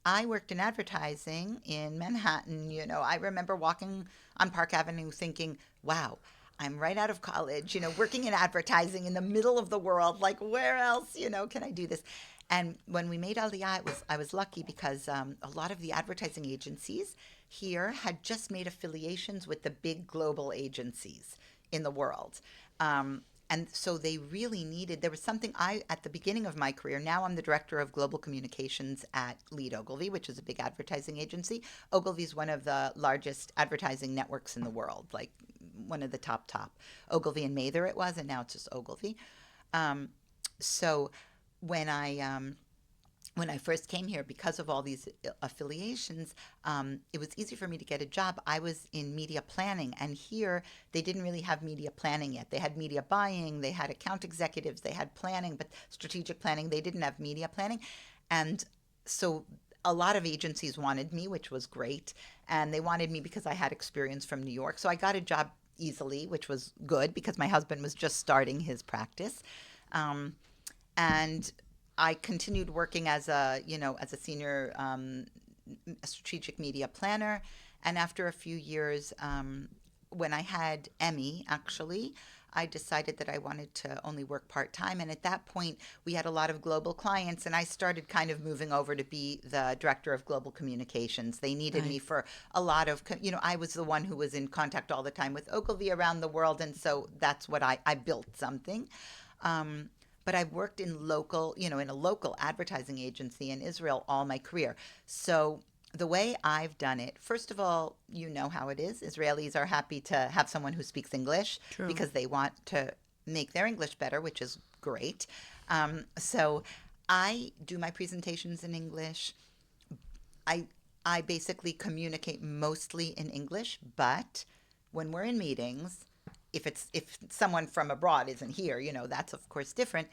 S6: I worked in advertising in Manhattan. I remember walking on Park Avenue thinking, wow, I'm right out of college, working in advertising in the middle of the world. Like, where else, can I do this? And when we made Aliyah, I was lucky because a lot of the advertising agencies here had just made affiliations with the big global agencies in the world. And so they really needed, there was something at the beginning of my career, now I'm the director of global communications at Lead Ogilvy, which is a big advertising agency. Ogilvy is one of the largest advertising networks in the world, like one of the top. Ogilvy and Mather it was, and now it's just Ogilvy. So when I first came here, because of all these affiliations, it was easy for me to get a job. I was in media planning, and here they didn't really have media planning yet. They had media buying, they had account executives, they had planning, but strategic planning, they didn't have media planning. And so a lot of agencies wanted me, which was great, and they wanted me because I had experience from New York. So I got a job easily, which was good because my husband was just starting his practice. And I continued working as a senior strategic media planner. And after a few years, when I had Emmy, actually, I decided that I wanted to only work part-time. And at that point, we had a lot of global clients, and I started kind of moving over to be the director of global communications. They needed me for a lot of, I was the one who was in contact all the time with Ogilvy around the world. And so that's what I built something. But I've worked in a local advertising agency in Israel all my career. So the way I've done it, first of all, you know how it is. Israelis are happy to have someone who speaks English because they want to make their English better, which is great. So I do my presentations in English. I basically communicate mostly in English, but when we're in meetings, if someone from abroad isn't here, that's of course different.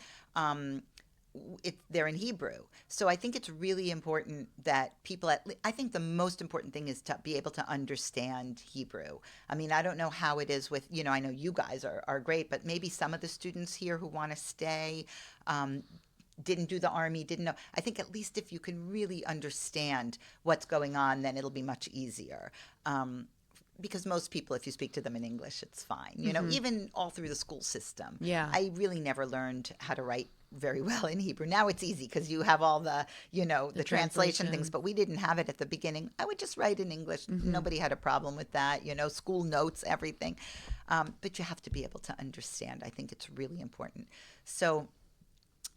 S6: They're in Hebrew. So I think it's really important that people, I think the most important thing is to be able to understand Hebrew. I mean, I don't know how it is with, I know you guys are great, but maybe some of the students here who want to stay, didn't do the army, didn't know. I think at least if you can really understand what's going on, then it'll be much easier. Because most people, if you speak to them in English, it's fine. Even all through the school system.
S3: Yeah.
S6: I really never learned how to write very well in Hebrew. Now it's easy because you have all the, the translation things, but we didn't have it at the beginning. I would just write in English. Nobody had a problem with that, school notes, everything. But you have to be able to understand. I think it's really important. So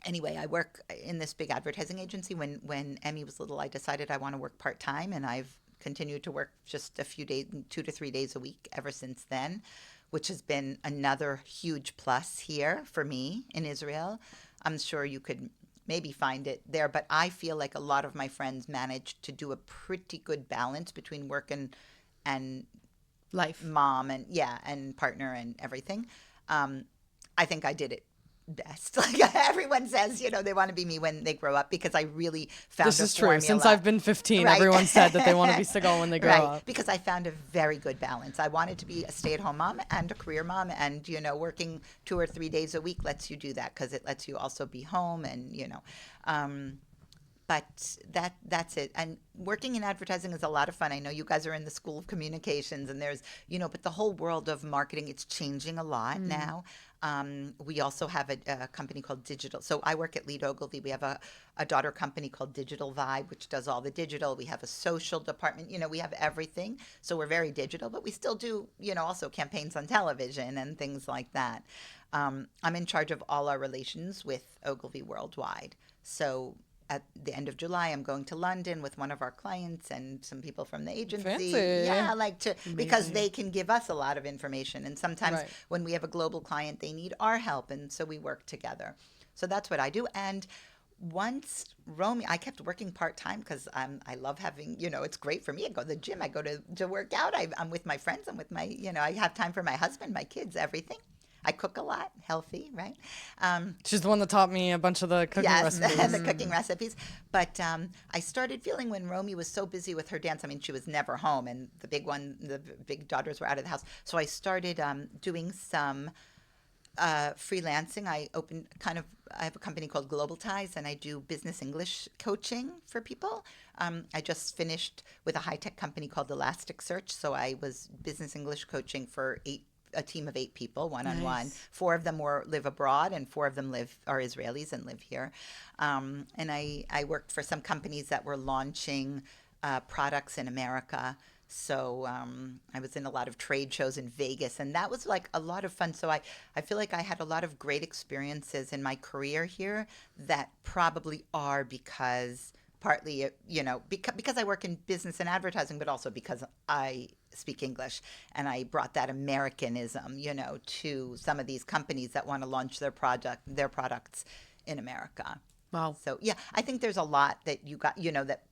S6: anyway, I work in this big advertising agency. When Emmy was little, I decided I want to work part-time, and I've continued to work just a few days, 2 to 3 days a week ever since then, which has been another huge plus here for me in Israel. I'm sure you could maybe find it there, but I feel like a lot of my friends managed to do a pretty good balance between work and
S3: Life.
S6: mom and partner and everything. I think I did it best. Like everyone says, they want to be me when they grow up because I really found
S5: This
S6: a
S5: is true.
S6: formula.
S5: Since I've been 15,
S6: Right.
S5: everyone said that they want to be Sigahl when they grow
S6: Right,
S5: up.
S6: because I found a very good balance. I wanted to be a stay-at-home mom and a career mom, and working 2 or 3 days a week lets you do that because it lets you also be home, and but that's it. And working in advertising is a lot of fun. I know you guys are in the School of Communications, and there's but the whole world of marketing, it's changing a lot now. We also have a company called Digital. So I work at Lead Ogilvy. We have a daughter company called Digital Vibe, which does all the digital. We have a social department. We have everything. So we're very digital, but we still do, also campaigns on television and things like that. I'm in charge of all our relations with Ogilvy worldwide. So at the end of July, I'm going to London with one of our clients and some people from the agency.
S5: Fancy.
S6: Yeah, because they can give us a lot of information. And sometimes
S5: Right.
S6: when we have a global client, they need our help. And so we work together. So that's what I do. And once Romy, I kept working part-time because I love having, it's great for me. I go to the gym. I go to work out. I'm with my friends. I'm with my, I have time for my husband, my kids, everything. I cook a lot, healthy, right?
S5: She's the one that taught me a bunch of the cooking recipes.
S6: the cooking recipes. But I started feeling when Romy was so busy with her dance. I mean, she was never home, and the big daughters were out of the house. So I started doing some freelancing. I have a company called Global Ties, and I do business English coaching for people. I just finished with a high-tech company called Elasticsearch. So I was business English coaching for a team of 8 people, one-on-one.
S3: Nice.
S6: 4 of them live abroad, and 4 of them are Israelis and live here. And I worked for some companies that were launching products in America. So I was in a lot of trade shows in Vegas, and that was like a lot of fun. So I feel like I had a lot of great experiences in my career here that probably are because partly, because I work in business and advertising, but also because I speak English, and I brought that Americanism, to some of these companies that want to launch their products in America.
S3: Wow.
S6: So yeah, I think there's a lot that you got, that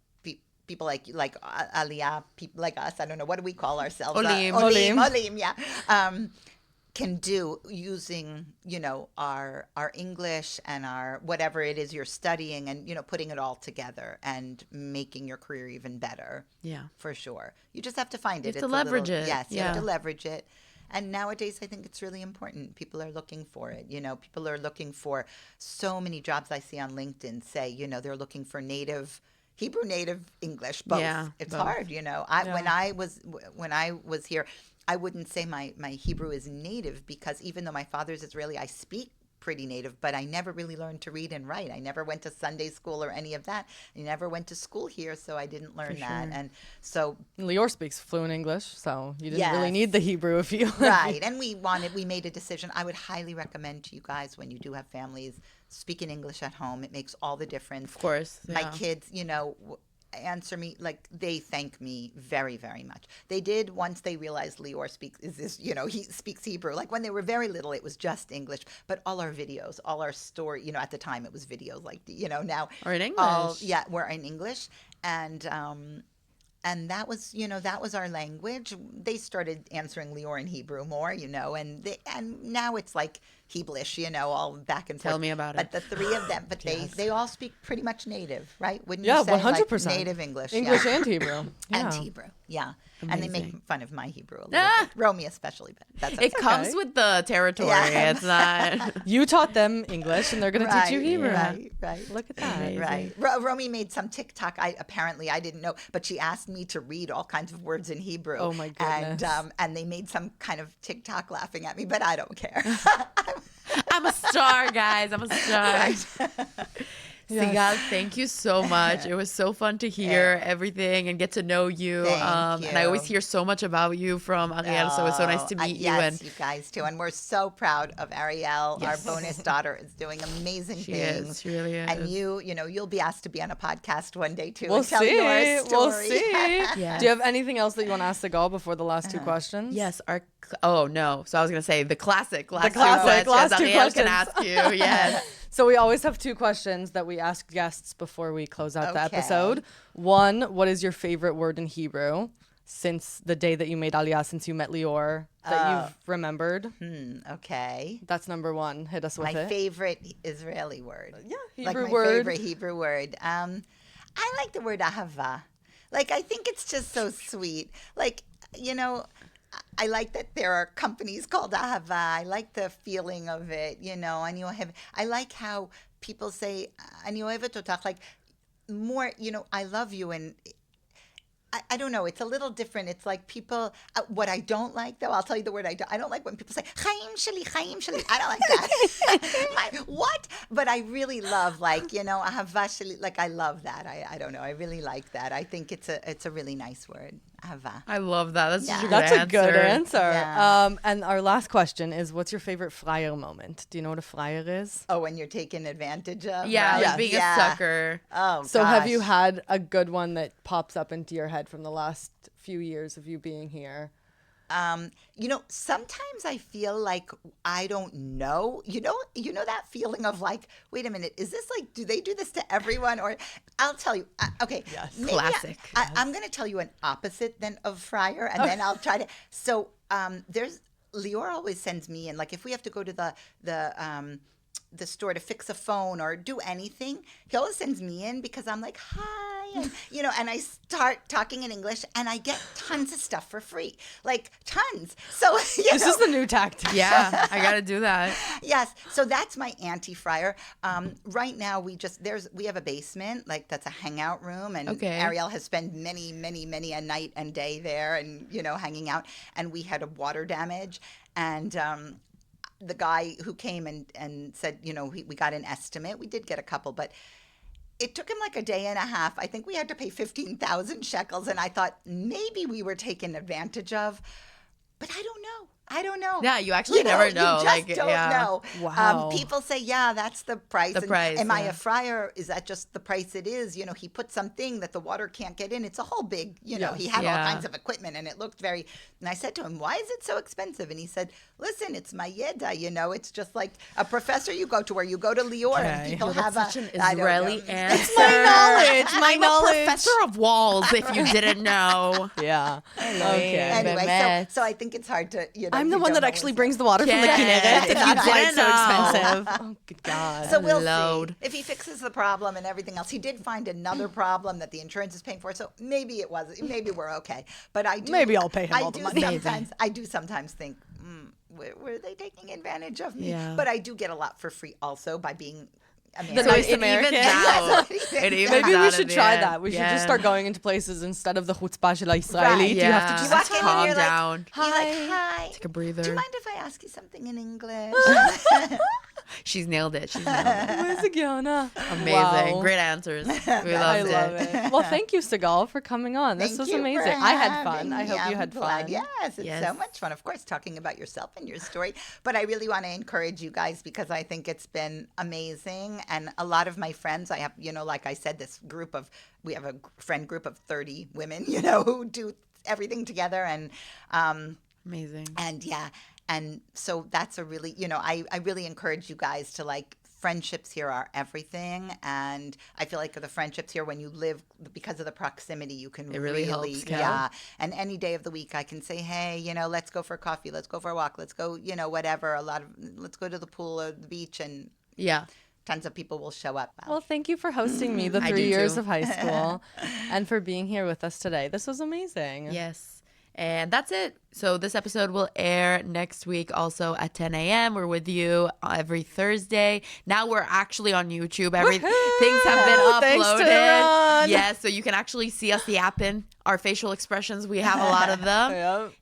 S6: people like Aliyah, people like us, I don't know, what do we call ourselves?
S3: Olim.
S6: Olim, yeah. Can do using, our English and our whatever it is you're studying, and, putting it all together and making your career even better.
S3: Yeah.
S6: For sure. You just have to find it.
S3: You have to leverage it.
S6: Yes, you have
S3: Yeah.
S6: to leverage it. And nowadays, I think it's really important. People are looking for it. People are looking for so many jobs I see on LinkedIn say, they're looking for Hebrew native English, both.
S3: Yeah,
S6: It's
S3: both.
S6: hard, When I was here, I wouldn't say my Hebrew is native because even though my father's Israeli, I speak pretty native, but I never really learned to read and write. I never went to Sunday school or any of that. I never went to school here, so I didn't learn that. And so
S5: Lior speaks fluent English, so you didn't really
S6: Yes.
S5: need the Hebrew if you
S6: right. And we made a decision. I would highly recommend to you guys, when you do have families, speaking English at home. It makes all the difference.
S3: Of course.
S6: My
S3: Yeah.
S6: kids, answer me, like, they thank me very, very much. They did once they realized Lior he speaks Hebrew. Like when they were very little, it was just English, but all our videos, all our story, at the time it was videos, like, now.
S3: Or in English.
S6: We're in English. And that was our language. They started answering Lior in Hebrew more, and now it's like Heblish, all back and forth.
S3: Tell me about
S6: But
S3: it.
S6: the 3 of them, but
S3: Yes.
S6: they all speak pretty much native, right? Wouldn't
S5: Yeah,
S6: you say?
S5: 100%.
S6: Like native English.
S5: English
S6: yeah.
S5: and Hebrew.
S6: And
S5: Yeah.
S6: Hebrew, yeah. And they make
S3: Amazing.
S6: fun of my Hebrew a little
S3: Ah!
S6: bit. Romy especially, but that's
S3: It
S6: okay.
S3: comes with the territory.
S6: Yeah.
S3: It's not.
S5: You taught them English, and they're going to teach you
S6: Right,
S5: Hebrew.
S6: Right.
S5: Look at that.
S3: Amazing.
S6: Right. Romy made some TikTok. Apparently I didn't know, but she asked me to read all kinds of words in Hebrew.
S5: Oh, my goodness.
S6: And they made some kind of TikTok laughing at me, but I don't care.
S3: I'm a star, guys. I'm a star.
S5: Yes.
S3: Sighal, thank you so much. It was so fun to hear everything and get to know you.
S6: Thank
S3: And I always
S6: you.
S3: hear so much about you from Ariel, so it's so nice to meet you.
S6: Yes,
S3: And
S6: you guys too. And we're so proud of Ariel.
S3: Yes.
S6: Our bonus daughter is doing amazing
S3: She
S6: things.
S3: is. She really is.
S6: And you'll be asked to be on a podcast one day too.
S5: We'll
S6: and tell
S5: see.
S6: your
S5: We'll
S6: story.
S5: see.
S3: Yes.
S5: Do you have anything else that you want to ask Sigahl before the last 2 questions?
S3: yes, oh no. So I was gonna say the classic last
S5: classic,
S3: 2
S5: last
S3: questions
S5: 2
S3: Ariel can
S5: questions.
S3: ask you. Yes.
S5: So we always have 2 questions that we ask guests before we close out the
S6: Okay.
S5: episode. 1, what is your favorite word in Hebrew? since the day that you made Aliyah, since you met Lior, that you've remembered?
S6: Okay.
S5: That's number one. Hit us with
S6: My
S5: it.
S6: favorite Israeli word.
S5: Yeah,
S6: Like
S5: Hebrew
S6: my
S5: word.
S6: favorite Hebrew word. I like the word ahava. Like, I think it's just so sweet. Like, I like that there are companies called ahava. I like the feeling of it, I like how people say, אני אוהבת אותך, like, more, I love you, and I don't know. It's a little different. It's like people. What I don't like, though, I'll tell you the word I don't. I don't like when people say "chaim sheli, chaim sheli." I don't like that. What? But I really love, like, ahava sheli. Like, I love that. I don't know. I really like that. I think it's a really nice word. Ahava.
S3: I love that. That's such a good
S5: That's
S3: answer.
S5: a good answer.
S6: Yeah.
S5: And our last question is, what's your favorite fryer moment? Do you know what a fryer is?
S6: Oh, when you're taken advantage of.
S3: Yeah,
S6: right?
S3: like being a sucker.
S6: Oh,
S5: So have you
S6: gosh.
S5: had a good one that pops up into your head from the last few years of you being here?
S6: Sometimes I feel like I don't know. You know that feeling of like, wait a minute, is this like, do they do this to everyone? Or I'll tell you. Okay,
S5: Yes.
S6: maybe
S3: Classic.
S6: I'm going to tell you an opposite then of fryer, and then I'll try to. So there's Lior always sends me in, like, if we have to go to the store to fix a phone or do anything, he always sends me in because I'm like, hi, and, and I start talking in English and I get tons of stuff for free, like tons. So
S5: This is the new tactic.
S3: Yeah, I gotta do that.
S6: yes, so that's my anti-fryer. Right now we have a basement, like, that's a hangout room, and
S3: Okay.
S6: Ariel has spent many a night and day there, and hanging out, and we had a water damage, and the guy who came and said, we got an estimate. We did get a couple, but it took him like a day and a half. I think we had to pay 15,000 shekels, and I thought maybe we were taken advantage of, but I don't know.
S3: Yeah, you actually never know.
S6: You just
S3: Like,
S6: don't
S3: yeah.
S6: know.
S5: Wow.
S6: People say, yeah, that's the price.
S3: The price,
S6: Am I
S3: yeah.
S6: a fryer? Is that just the price it is? He put something that the water can't get in. It's a whole big, he had all
S3: Yeah.
S6: kinds of equipment, and it looked very, and I said to him, why is it so expensive? And he said, listen, it's my yeda, it's just like a professor you go to, where you go to Lior and
S5: Okay.
S6: people
S3: Yo,
S6: have
S3: that's such an
S6: I don't
S3: Israeli
S6: know.
S3: answer.
S5: My
S3: I'm
S5: knowledge.
S3: a professor of walls, if you didn't know.
S5: Yeah. Okay.
S6: Anyway,
S3: באמת.
S6: so I think it's hard to,
S5: I'm the
S6: you
S5: one
S6: don't
S5: that actually
S6: always-
S5: brings the water from the
S3: Yeah.
S5: Kinneret.
S3: If
S5: If
S3: you
S5: that's why
S3: didn't
S5: it's so
S3: know.
S5: expensive. Oh, good God.
S6: So we'll
S3: Load.
S6: see if he fixes the problem and everything else. He did find another problem that the insurance is paying for, so maybe maybe we're okay. But I do.
S5: Maybe I'll pay him
S6: I
S5: all the
S6: do
S5: money.
S6: I do sometimes think, were they taking advantage of me?
S3: Yeah.
S6: But I do get a lot for free also by being
S5: The
S6: American.
S5: nice
S3: it
S5: American.
S3: evens out.
S6: Yes.
S3: It evens
S5: Maybe
S3: out
S5: we
S3: at
S5: should
S3: the
S5: try
S3: end.
S5: that. We should
S3: Yeah.
S5: just start going into places instead of the chutzpah shel Israeli.
S6: Right.
S5: You have to
S3: Yeah.
S5: just
S6: You walk in and
S3: calm
S6: you're
S3: down.
S6: like, you're like, hi.
S3: Take a breather.
S6: Do you mind if I ask you something in English?
S3: She's nailed it. She's nailed it.
S5: Where's the Giona?
S3: Amazing.
S5: Wow.
S3: Great answers. We
S5: I
S3: loved
S5: love
S3: it.
S5: it. Well, thank you, Sigahl, for coming on. This
S6: Thank
S5: was
S6: you for
S5: amazing. I had
S6: having
S5: fun. I
S6: me.
S5: hope you
S6: I'm
S5: had
S6: glad.
S5: fun.
S6: Yes, it's
S3: Yes.
S6: so much fun. Of course, talking about yourself and your story. But I really want to encourage you guys because I think it's been amazing. And a lot of my friends, I have, like I said, we have a friend group of 30 women, who do everything together. And,
S3: Amazing.
S6: and yeah. And so that's a really, I really encourage you guys to, like, friendships here are everything, and I feel like the friendships here, when you live, because of the proximity, you can
S3: It really helps, Kel.
S6: yeah. And any day of the week, I can say, hey, let's go for coffee, let's go for a walk, let's go, whatever. Let's go to the pool or the beach, and
S3: Yeah.
S6: tons of people will show up.
S5: Well, thank you for hosting me the
S3: I
S5: 3
S3: do
S5: years
S3: too.
S5: of high school and for being here with us today. This was amazing.
S3: Yes. And that's it. So this episode will air next week also at 10 a.m. We're with you every Thursday. Now we're actually on YouTube. Things have been
S5: Thanks to
S3: uploaded.
S5: Ron.
S3: Yes, so you can actually see us yapping. Our facial expressions, we have a lot of them.
S5: Yep.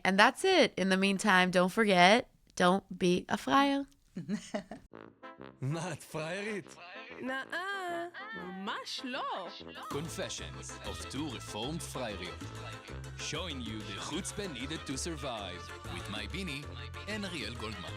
S3: And that's it. In the meantime, don't forget, don't be a fryer.
S2: מה, את פריירית?
S7: נאה, ממש לא.
S4: Confessions of two reformed Freirioch. Showing you the chutzpah needed to survive with my Bini and Ariel Goldman.